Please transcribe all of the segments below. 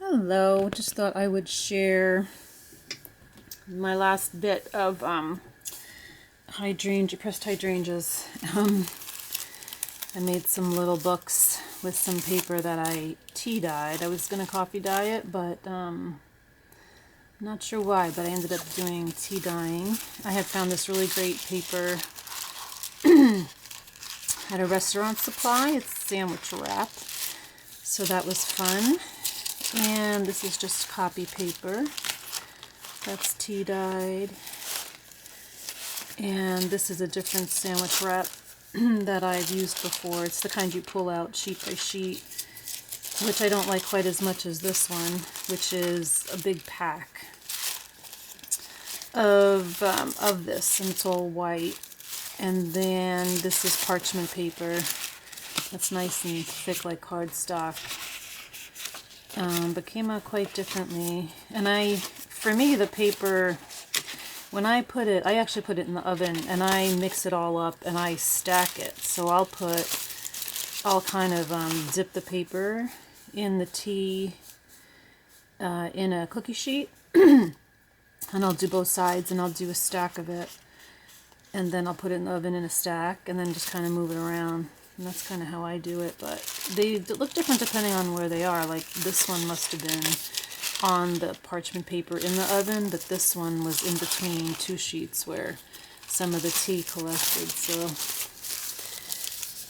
Hello, just thought I would share my last bit of hydrangea, pressed hydrangeas. I made some little books with some paper that I tea dyed. I was going to coffee dye it, but not sure why, but I ended up doing tea dyeing. I had found this really great paper at a restaurant supply. It's sandwich wrap, so that was fun. And this is just copy paper. That's tea dyed. And this is a different sandwich wrap that I've used before. It's the kind you pull out sheet by sheet, which I don't like quite as much as this one, which is a big pack of this, and it's all white. And then this is parchment paper. That's nice and thick like cardstock. But came out quite differently. And for me, the paper, when I put it, I actually put it in the oven and I mix it all up and I stack it. So I'll kind of dip the paper in the tea in a cookie sheet and I'll do both sides and I'll do a stack of it. And then I'll put it in the oven in a stack and then just kind of move it around. And that's kind of how I do it, but they look different depending on where they are. Like this one must have been on the parchment paper in the oven, but this one was in between two sheets where some of the tea collected. So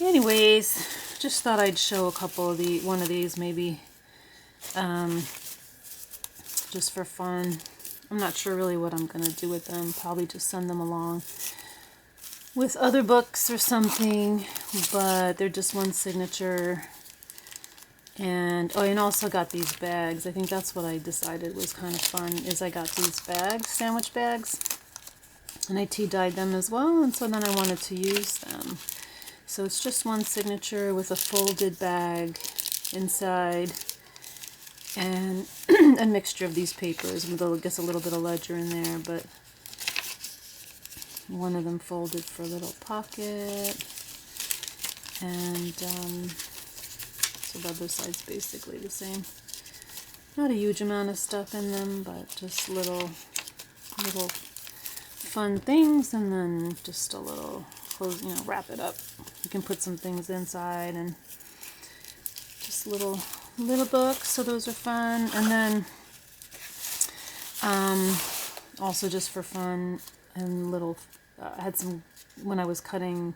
anyways, just thought I'd show a couple of one of these maybe just for fun. I'm not sure really what I'm going to do with them. Probably just send them along with other books or something, but they're just one signature. And oh, and also got these bags. I think that's what I decided was kind of fun, is I got these bags, sandwich bags, and I tea dyed them as well, and so then I wanted to use them. So it's just one signature with a folded bag inside, and a mixture of these papers with, I guess, a little bit of ledger in there, but one of them folded for a little pocket, and so the other side's basically the same. Not a huge amount of stuff in them, but just little fun things, and then just a little close, wrap it up. You can put some things inside, and just little books. So those are fun. And then also just for fun and I had some, when I was cutting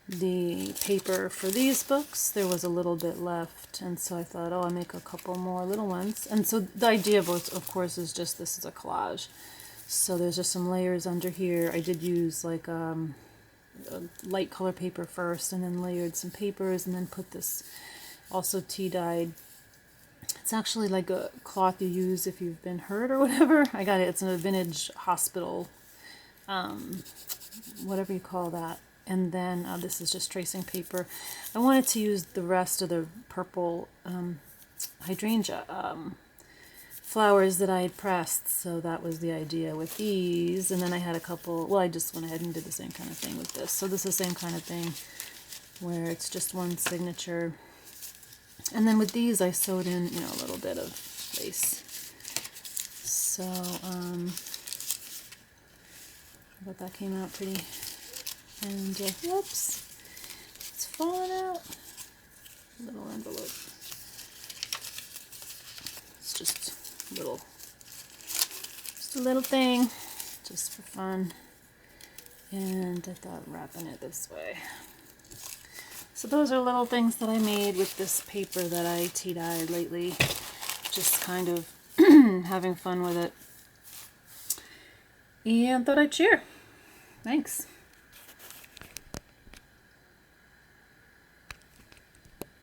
the paper for these books, there was a little bit left, and so I thought, oh, I'll make a couple more little ones. And so the idea of course is just, this is a collage, so there's just some layers under here. I did use like a light color paper first, and then layered some papers, and then put this also tea dyed. It's actually like a cloth you use if you've been hurt or whatever. I got it. It's in a vintage hospital, whatever you call that. And then this is just tracing paper. I wanted to use the rest of the purple hydrangea flowers that I had pressed, so that was the idea with these. And then I had a couple, well, I just went ahead and did the same kind of thing with this. So this is the same kind of thing where it's just one signature. And then with these I sewed in, a little bit of lace. So I thought that came out pretty. And whoops, it's falling out. Little envelope. It's just a little thing, just for fun. And I thought wrapping it this way. So those are little things that I made with this paper that I tea dyed lately. Just kind of having fun with it. And thought I'd share. Thanks.